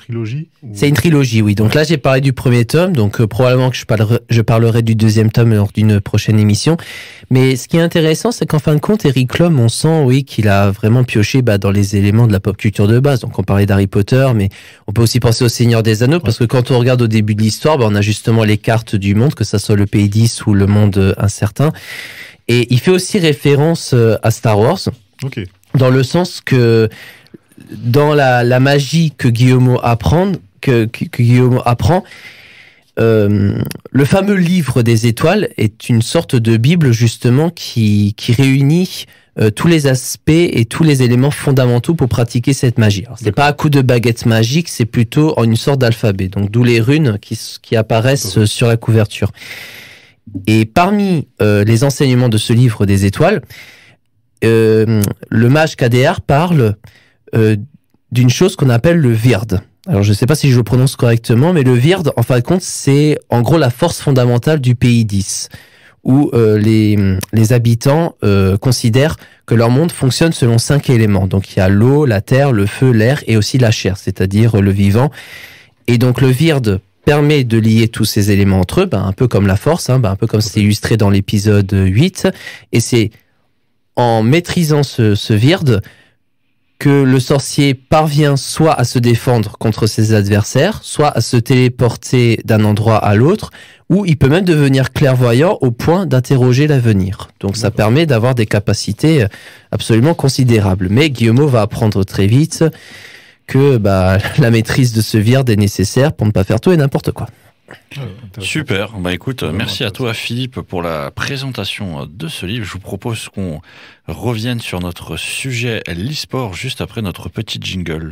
trilogie C'est une trilogie, oui. Donc là, j'ai parlé du premier tome, donc probablement que je parlerai du deuxième tome lors d'une prochaine émission. Mais ce qui est intéressant, c'est qu'en fin de compte, Eric Lom, on sent, oui, qu'il a vraiment pioché dans les éléments de la pop culture de base. Donc on parlait d'Harry Potter, mais on peut aussi penser au Seigneur des Anneaux, parce que quand on regarde au début de l'histoire, on a justement les cartes du monde, que ça soit le pays 10 ou le monde incertain. Et il fait aussi référence à Star Wars, dans le sens que dans la magie que Guillemot apprend, le fameux livre des étoiles est une sorte de bible justement qui réunit tous les aspects et tous les éléments fondamentaux pour pratiquer cette magie. Alors, c'est pas à coup de baguette magique, c'est plutôt en une sorte d'alphabet. Donc d'où les runes qui apparaissent sur la couverture. Et parmi les enseignements de ce livre des étoiles, le mage KDR parle d'une chose qu'on appelle le Wird. Alors, je ne sais pas si je le prononce correctement, mais le Wird, en fin de compte, c'est en gros la force fondamentale du pays 10, où les habitants considèrent que leur monde fonctionne selon 5 éléments. Donc, il y a l'eau, la terre, le feu, l'air et aussi la chair, c'est-à-dire le vivant. Et donc, le Wird permet de lier tous ces éléments entre eux, un peu comme la force, un peu comme c'est illustré dans l'épisode 8. Et c'est en maîtrisant ce Wird que le sorcier parvient soit à se défendre contre ses adversaires, soit à se téléporter d'un endroit à l'autre, ou il peut même devenir clairvoyant au point d'interroger l'avenir. Donc ça permet d'avoir des capacités absolument considérables. Mais Guillemot va apprendre très vite que la maîtrise de ce Wird est nécessaire pour ne pas faire tout et n'importe quoi. Super, écoute, merci à toi Philippe pour la présentation de ce livre. Je vous propose qu'on revienne sur notre sujet, l'e-sport, juste après notre petit jingle.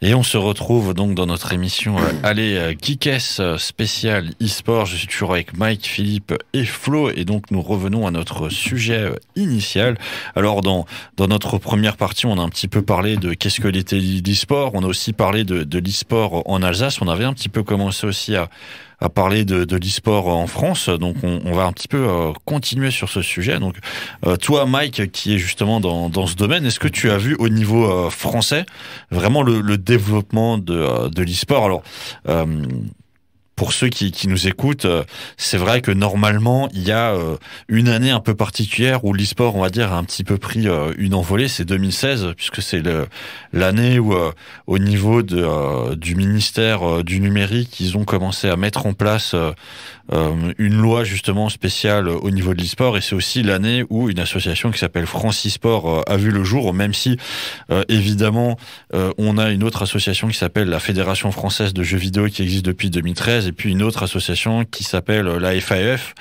Et on se retrouve donc dans notre émission Allez Geekess spécial e-sport. Je suis toujours avec Mike, Philippe et Flo et donc nous revenons à notre sujet initial. Alors dans notre première partie, on a un petit peu parlé de qu'est-ce que l'était l'e-sport. On a aussi parlé de l'e-sport en Alsace. On avait un petit peu commencé aussi à parler de l'e-sport en France. Donc, on va un petit peu continuer sur ce sujet. Donc, toi, Mike, qui est justement dans ce domaine, est-ce que tu as vu au niveau français vraiment le développement de l'e-sport? Alors, pour ceux qui nous écoutent, c'est vrai que normalement, il y a une année un peu particulière où l'e-sport, on va dire, a un petit peu pris une envolée. C'est 2016, puisque c'est l'année où, au niveau du ministère du numérique, ils ont commencé à mettre en place une loi justement spéciale au niveau de l'e-sport. Et c'est aussi l'année où une association qui s'appelle France e-sport a vu le jour, même si, évidemment, on a une autre association qui s'appelle la Fédération française de jeux vidéo qui existe depuis 2013. Et puis une autre association qui s'appelle la FAF,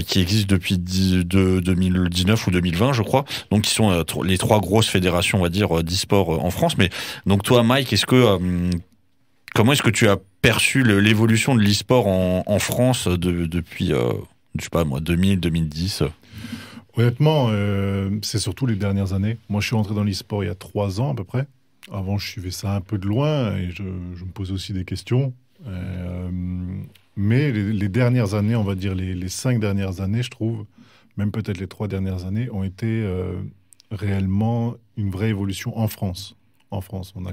qui existe depuis 2019 ou 2020, je crois. Donc, qui sont les trois grosses fédérations, on va dire, d'e-sport en France. Mais donc, toi, Mike, comment est-ce que tu as perçu l'évolution de l'e-sport en France depuis, je sais pas moi, 2000, 2010? Honnêtement, c'est surtout les dernières années. Moi, je suis rentré dans l'e-sport il y a 3 ans à peu près. Avant, je suivais ça un peu de loin et je me posais aussi des questions. Mais les dernières années, on va dire les 5 dernières années, je trouve, même peut-être les 3 dernières années, ont été réellement une vraie évolution en France. En France, on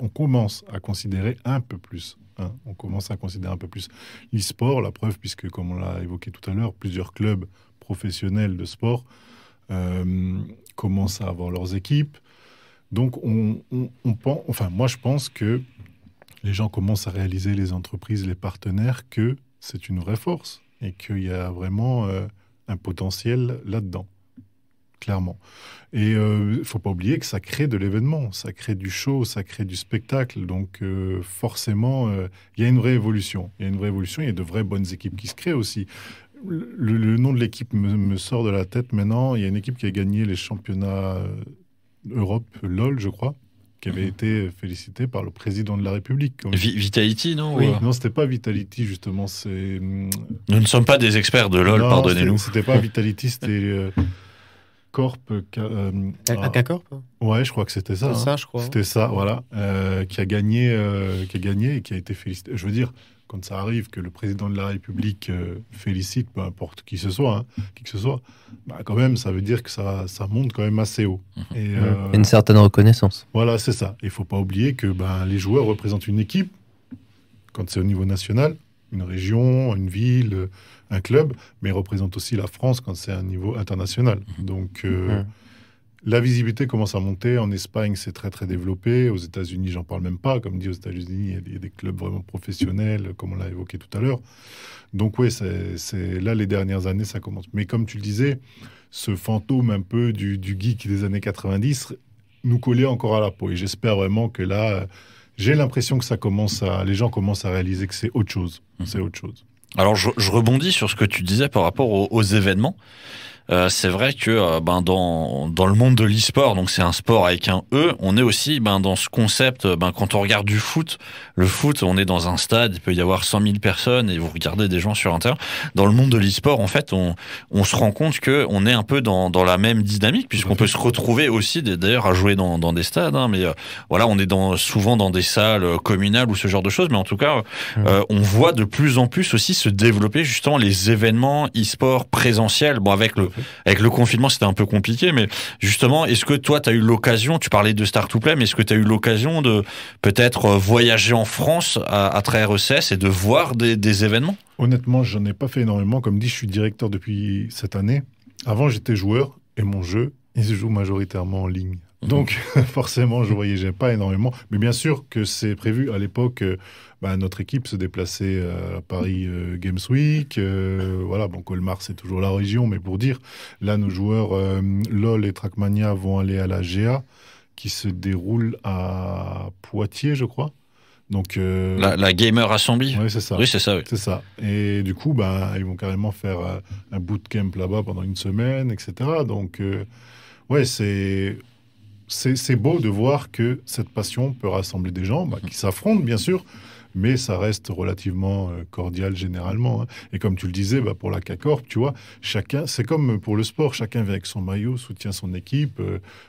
commence à considérer un peu plus. On commence à considérer un peu plus l'e-sport, la preuve, puisque comme on l'a évoqué tout à l'heure, plusieurs clubs professionnels de sport commencent à avoir leurs équipes. Donc, moi, je pense que les gens commencent à réaliser, les entreprises, les partenaires, que c'est une vraie force et qu'il y a vraiment un potentiel là-dedans, clairement. Et il ne faut pas oublier que ça crée de l'événement, ça crée du show, ça crée du spectacle. Donc forcément, il y a une vraie évolution. Il y a une vraie évolution, il y a de vraies bonnes équipes qui se créent aussi. Le nom de l'équipe me sort de la tête maintenant. Il y a une équipe qui a gagné les championnats Europe LOL, je crois, qui avait été félicité par le président de la République. Vitality, non? Oui, non, c'était pas Vitality, justement. Nous ne sommes pas des experts de LOL, pardonnez-nous. C'était pas Vitality, c'était... K-Corp. K-Corp Ouais, je crois que c'était ça. C'est ça, je crois. C'était ça, voilà. Qui a gagné et qui a été félicité. Je veux dire, quand ça arrive que le président de la République félicite, peu importe qui que ce soit, bah, quand même, ça veut dire que ça monte quand même assez haut. Et, une certaine reconnaissance. Voilà, c'est ça. Il ne faut pas oublier que les joueurs représentent une équipe, quand c'est au niveau national, une région, une ville, un club, mais ils représentent aussi la France quand c'est à un niveau international. Donc, la visibilité commence à monter. En Espagne, c'est très, très développé. Aux États-Unis, j'en parle même pas. Comme dit, aux États-Unis, il y a des clubs vraiment professionnels, comme on l'a évoqué tout à l'heure. Donc, oui, c'est là, les dernières années, ça commence. Mais comme tu le disais, ce fantôme un peu du geek des années 90 nous collait encore à la peau. Et j'espère vraiment que là, j'ai l'impression que les gens commencent à réaliser que c'est autre chose. C'est autre chose. Alors, je rebondis sur ce que tu disais par rapport aux événements. C'est vrai que dans le monde de l'e-sport, donc c'est un sport avec un E, on est aussi dans ce concept, quand on regarde du foot, le foot, on est dans un stade, il peut y avoir 100 000 personnes et vous regardez des gens sur Internet. Dans le monde de l'e-sport, en fait, on se rend compte que on est un peu dans la même dynamique, puisqu'on peut se retrouver aussi, d'ailleurs, à jouer dans des stades, mais voilà, on est souvent dans des salles communales ou ce genre de choses, mais en tout cas, on voit de plus en plus aussi se développer justement les événements e-sport présentiels. Bon, avec le confinement, c'était un peu compliqué, mais justement, est-ce que toi, tu as eu l'occasion, tu parlais de Start to Play, mais est-ce que tu as eu l'occasion de peut-être voyager en France à travers ECS et de voir des événements? Honnêtement, j'en ai pas fait énormément. Comme dit, je suis directeur depuis cette année. Avant, j'étais joueur et mon jeu, il se joue majoritairement en ligne. Donc, forcément, je ne voyageais pas énormément. Mais bien sûr que c'est prévu. À l'époque, notre équipe se déplaçait à Paris Games Week. Voilà, Colmar, c'est toujours la région. Mais pour dire, là, nos joueurs LOL et Trackmania vont aller à la GA, qui se déroule à Poitiers, je crois. Donc, la Gamer Assembly. Oui, c'est ça. Oui, c'est ça. Oui. C'est ça. Et du coup, ils vont carrément faire un bootcamp là-bas pendant une semaine, etc. Donc, ouais, c'est beau de voir que cette passion peut rassembler des gens qui s'affrontent, bien sûr, mais ça reste relativement cordial généralement. Et comme tu le disais, pour la K-Corp, tu vois, c'est comme pour le sport, chacun vient avec son maillot, soutient son équipe.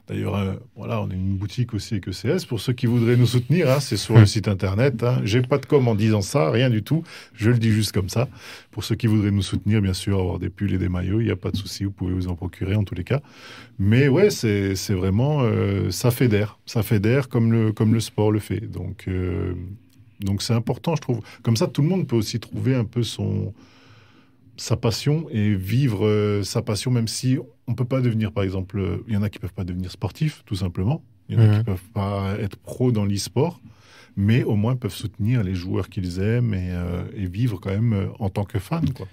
D'ailleurs, voilà, on a une boutique aussi avec ECS. Pour ceux qui voudraient nous soutenir, c'est sur le site internet. J'ai pas de com en disant ça, rien du tout. Je le dis juste comme ça. Pour ceux qui voudraient nous soutenir, bien sûr, avoir des pulls et des maillots, il n'y a pas de souci, vous pouvez vous en procurer en tous les cas. Mais ouais, c'est vraiment, ça fédère comme le sport le fait. Donc c'est important, je trouve. Comme ça, tout le monde peut aussi trouver un peu sa passion et vivre sa passion, même si on ne peut pas devenir, par exemple, il y en a qui ne peuvent pas devenir sportifs, tout simplement. Il y en a qui ne peuvent pas être pro dans l'e-sport, mais au moins peuvent soutenir les joueurs qu'ils aiment et vivre quand même en tant que fan, quoi.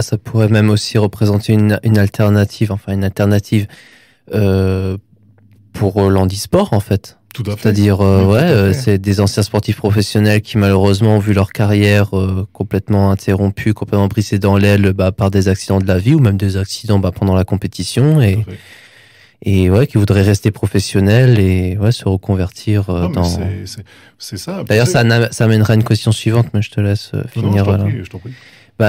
Ça pourrait même aussi représenter une alternative, pour l'handisport, en fait. Tout à fait. C'est-à-dire, c'est des anciens sportifs professionnels qui malheureusement ont vu leur carrière complètement interrompue, complètement brisée dans l'aile par des accidents de la vie ou même des accidents pendant la compétition et qui voudraient rester professionnels et se reconvertir c'est ça. D'ailleurs, ça amènera une question suivante, mais je te laisse finir. Je t'en prie.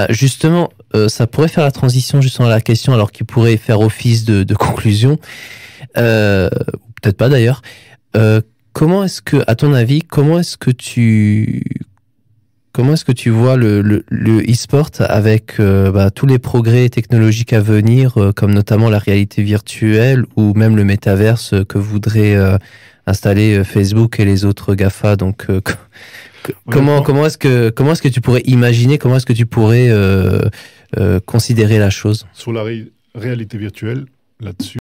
Justement, ça pourrait faire la transition justement à la question, alors qu'il pourrait faire office de conclusion. Peut-être pas d'ailleurs. Comment est-ce que, à ton avis, comment est-ce que tu vois le e-sport avec tous les progrès technologiques à venir, comme notamment la réalité virtuelle ou même le métaverse que voudrait installer Facebook et les autres GAFA. Donc, comment est-ce que tu pourrais imaginer, comment est-ce que tu pourrais considérer la chose? Sur la réalité virtuelle, là-dessus,